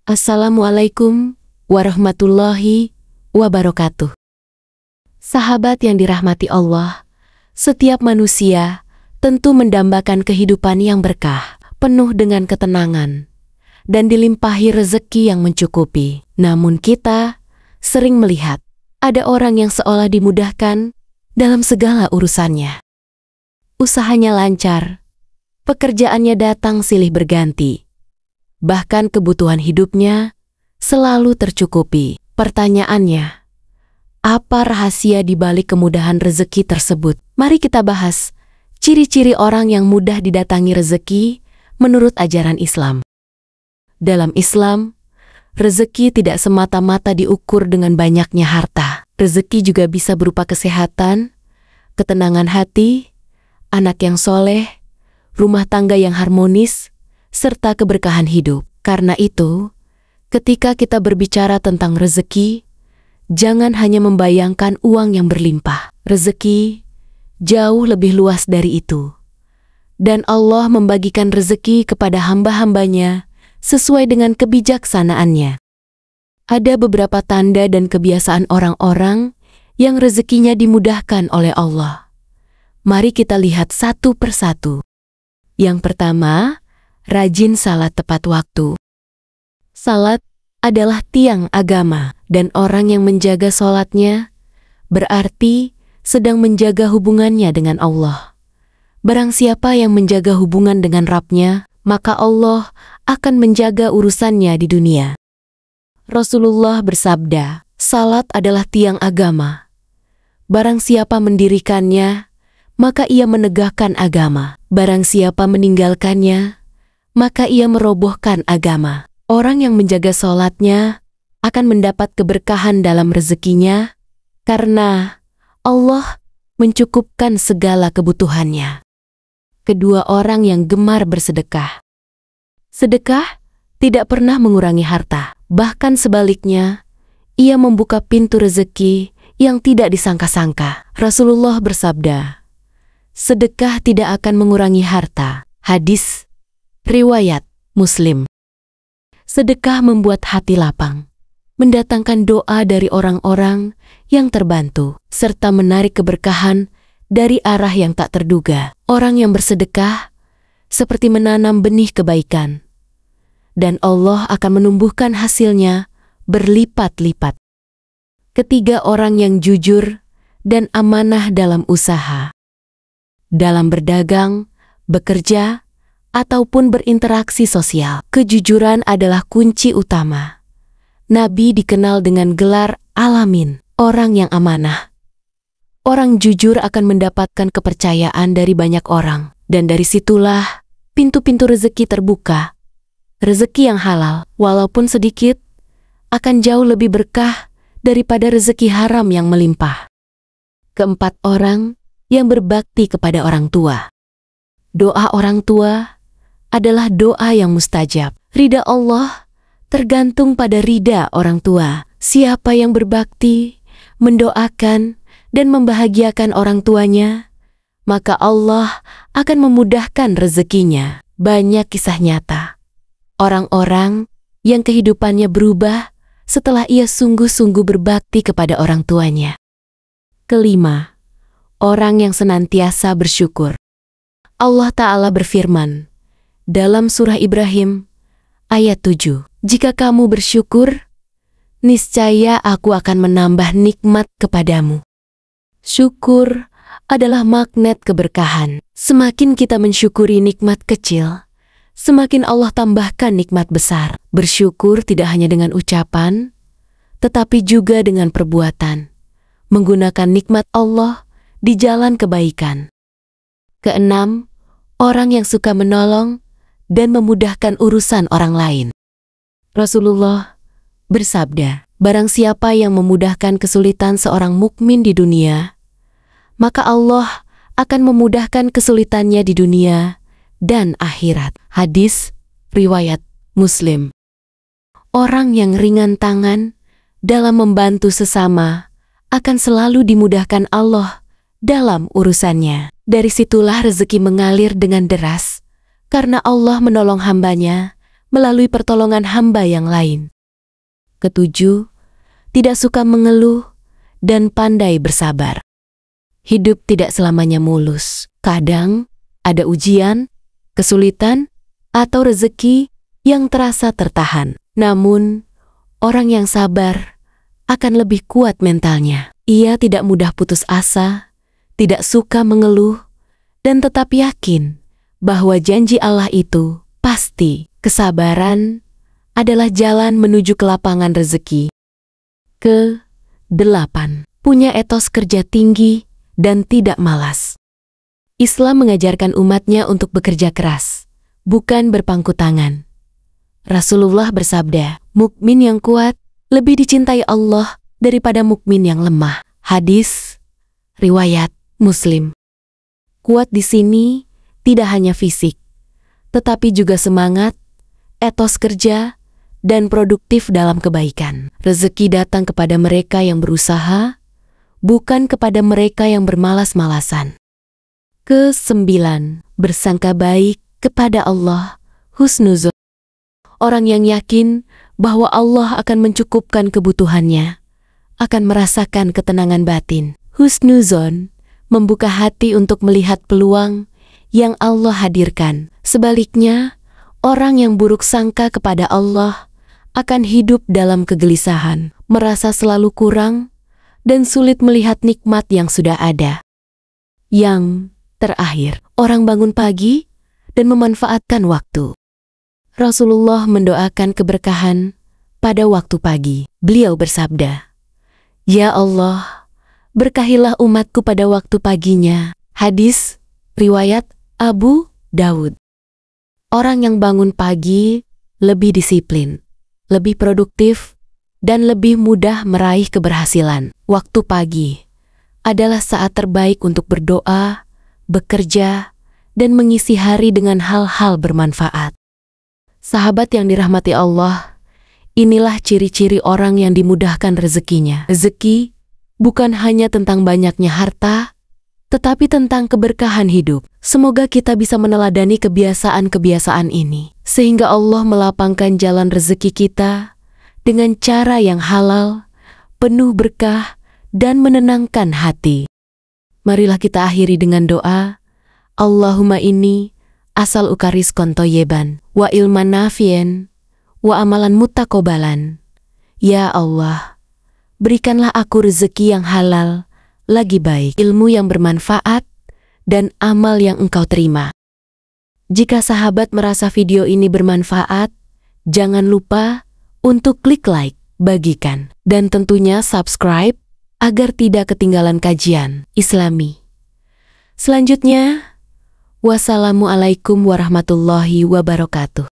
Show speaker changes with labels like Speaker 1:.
Speaker 1: Assalamualaikum warahmatullahi wabarakatuh. Sahabat yang dirahmati Allah, setiap manusia tentu mendambakan kehidupan yang berkah, penuh dengan ketenangan, dan dilimpahi rezeki yang mencukupi. Namun kita sering melihat ada orang yang seolah dimudahkan dalam segala urusannya. Usahanya lancar, pekerjaannya datang silih berganti, bahkan kebutuhan hidupnya selalu tercukupi. Pertanyaannya, apa rahasia di balik kemudahan rezeki tersebut? Mari kita bahas ciri-ciri orang yang mudah didatangi rezeki menurut ajaran Islam. Dalam Islam, rezeki tidak semata-mata diukur dengan banyaknya harta. Rezeki juga bisa berupa kesehatan, ketenangan hati, anak yang soleh, rumah tangga yang harmonis, serta keberkahan hidup. Karena itu, ketika kita berbicara tentang rezeki, jangan hanya membayangkan uang yang berlimpah. Rezeki jauh lebih luas dari itu. Dan Allah membagikan rezeki kepada hamba-hambanya sesuai dengan kebijaksanaannya. Ada beberapa tanda dan kebiasaan orang-orang yang rezekinya dimudahkan oleh Allah. Mari kita lihat satu persatu. Yang pertama, rajin salat tepat waktu. Salat adalah tiang agama, dan orang yang menjaga salatnya berarti sedang menjaga hubungannya dengan Allah. Barang siapa yang menjaga hubungan dengan Rabb-nya, maka Allah akan menjaga urusannya di dunia. Rasulullah bersabda, salat adalah tiang agama. Barang siapa mendirikannya, maka ia menegakkan agama. Barang siapa meninggalkannya, maka ia merobohkan agama. Orang yang menjaga salatnya akan mendapat keberkahan dalam rezekinya karena Allah mencukupkan segala kebutuhannya. Kedua, orang yang gemar bersedekah. Sedekah tidak pernah mengurangi harta, bahkan sebaliknya, ia membuka pintu rezeki yang tidak disangka-sangka. Rasulullah bersabda, sedekah tidak akan mengurangi harta. Hadis riwayat Muslim. Sedekah membuat hati lapang, mendatangkan doa dari orang-orang yang terbantu, serta menarik keberkahan dari arah yang tak terduga. Orang yang bersedekah seperti menanam benih kebaikan, dan Allah akan menumbuhkan hasilnya berlipat-lipat. Ketiga, orang yang jujur dan amanah dalam usaha. Dalam berdagang, bekerja, ataupun berinteraksi sosial, kejujuran adalah kunci utama. Nabi dikenal dengan gelar Alamin, orang yang amanah. Orang jujur akan mendapatkan kepercayaan dari banyak orang, dan dari situlah pintu-pintu rezeki terbuka. Rezeki yang halal, walaupun sedikit, akan jauh lebih berkah daripada rezeki haram yang melimpah. Keempat, orang yang berbakti kepada orang tua. Doa orang tua adalah doa yang mustajab. Ridha Allah tergantung pada ridha orang tua. Siapa yang berbakti, mendoakan, dan membahagiakan orang tuanya, maka Allah akan memudahkan rezekinya. Banyak kisah nyata orang-orang yang kehidupannya berubah setelah ia sungguh-sungguh berbakti kepada orang tuanya. Kelima, orang yang senantiasa bersyukur. Allah Ta'ala berfirman dalam surah Ibrahim ayat 7, jika kamu bersyukur, niscaya aku akan menambah nikmat kepadamu. Syukur adalah magnet keberkahan. Semakin kita mensyukuri nikmat kecil, semakin Allah tambahkan nikmat besar. Bersyukur tidak hanya dengan ucapan, tetapi juga dengan perbuatan, menggunakan nikmat Allah di jalan kebaikan. Keenam, orang yang suka menolong dan memudahkan urusan orang lain. Rasulullah bersabda, barang siapa yang memudahkan kesulitan seorang mukmin di dunia, maka Allah akan memudahkan kesulitannya di dunia dan akhirat. Hadis riwayat Muslim. Orang yang ringan tangan dalam membantu sesama akan selalu dimudahkan Allah dalam urusannya. Dari situlah rezeki mengalir dengan deras, karena Allah menolong hambanya melalui pertolongan hamba yang lain. Ketujuh, tidak suka mengeluh dan pandai bersabar. Hidup tidak selamanya mulus. Kadang ada ujian, kesulitan, atau rezeki yang terasa tertahan. Namun, orang yang sabar akan lebih kuat mentalnya. Ia tidak mudah putus asa, tidak suka mengeluh, dan tetap yakin bahwa janji Allah itu pasti. Kesabaran adalah jalan menuju ke lapangan rezeki. Ke-8. Punya etos kerja tinggi dan tidak malas. Islam mengajarkan umatnya untuk bekerja keras, bukan berpangku tangan. Rasulullah bersabda, mukmin yang kuat lebih dicintai Allah daripada mukmin yang lemah. Hadis riwayat Muslim. Kuat di sini tidak hanya fisik, tetapi juga semangat, etos kerja, dan produktif dalam kebaikan. Rezeki datang kepada mereka yang berusaha, bukan kepada mereka yang bermalas-malasan. Ke-9. Bersangka baik kepada Allah, husnuzon. Orang yang yakin bahwa Allah akan mencukupkan kebutuhannya, akan merasakan ketenangan batin. Husnuzon membuka hati untuk melihat peluang yang Allah hadirkan. Sebaliknya, orang yang buruk sangka kepada Allah akan hidup dalam kegelisahan, merasa selalu kurang, dan sulit melihat nikmat yang sudah ada. Yang terakhir, orang bangun pagi dan memanfaatkan waktu. Rasulullah mendoakan keberkahan pada waktu pagi. Beliau bersabda, "Ya Allah, berkahilah umatku pada waktu paginya." Hadis riwayat Abu Dawud. Orang yang bangun pagi lebih disiplin, lebih produktif, dan lebih mudah meraih keberhasilan. Waktu pagi adalah saat terbaik untuk berdoa, bekerja, dan mengisi hari dengan hal-hal bermanfaat. Sahabat yang dirahmati Allah, inilah ciri-ciri orang yang dimudahkan rezekinya. Rezeki bukan hanya tentang banyaknya harta, tetapi tentang keberkahan hidup. Semoga kita bisa meneladani kebiasaan-kebiasaan ini, sehingga Allah melapangkan jalan rezeki kita dengan cara yang halal, penuh berkah, dan menenangkan hati. Marilah kita akhiri dengan doa. Allahumma inni asal ukarizqon thayyiban, wa ilman nafi'an, wa amalan muttaqabbalan. Ya Allah, berikanlah aku rezeki yang halal, lagi baik, ilmu yang bermanfaat, dan amal yang Engkau terima. Jika sahabat merasa video ini bermanfaat, jangan lupa untuk klik like, bagikan, dan tentunya subscribe agar tidak ketinggalan kajian Islami. Selanjutnya, wassalamualaikum warahmatullahi wabarakatuh.